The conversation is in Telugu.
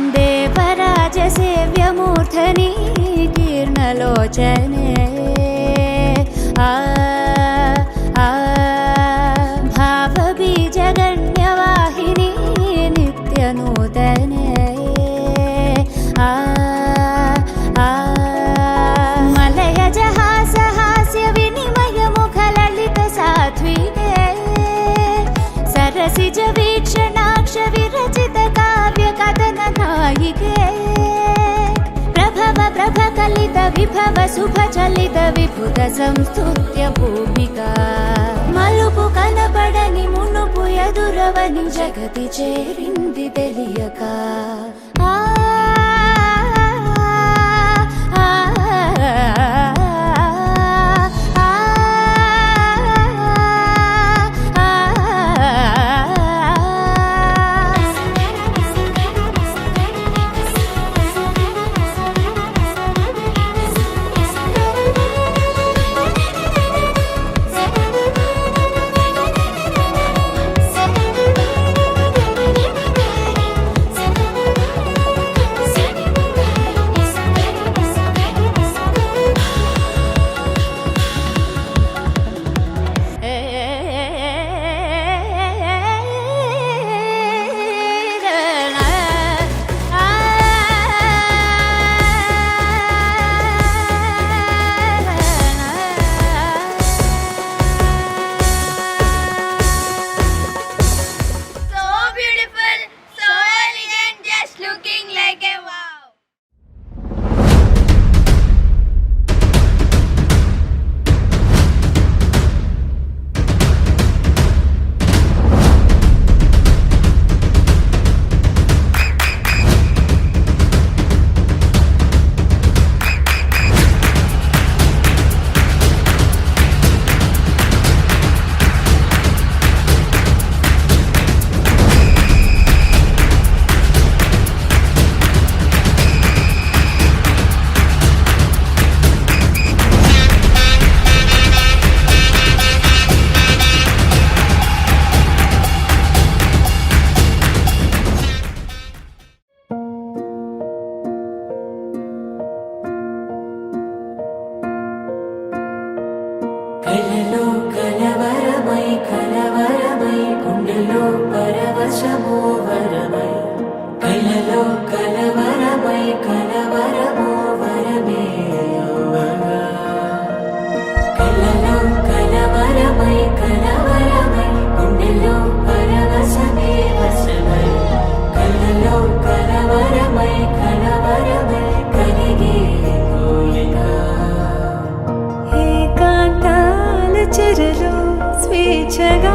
देवराज सेव्यमूर्धनि कीर्णलोचने भावबीजगण्यवाहिनी नित्यनूतने मलयजहासहास्य विनिमयमुखललित सात्विके सरसिज वीक्षणाक्ष विरचित काव्य कथन नायिके प्रभव प्रभकलित विभव शुभचलित विभुत संस्तुत्य भूमिका మలుపు కనబడని మునుపు ఎదురవని జగతి చేరింది తెలియక కలలో కలవరమై కలవరమై గుండెలో పరవశమో వరమై కలలో కలవరమై కలవరమో వరమే యోగగా కలలో కలవరమై కలవరమై గుండెలో పరవశమే వశమై కలలో కలవరమై కలవరమై కలిగే కోరిక చెరలో స్వేచ్ఛగా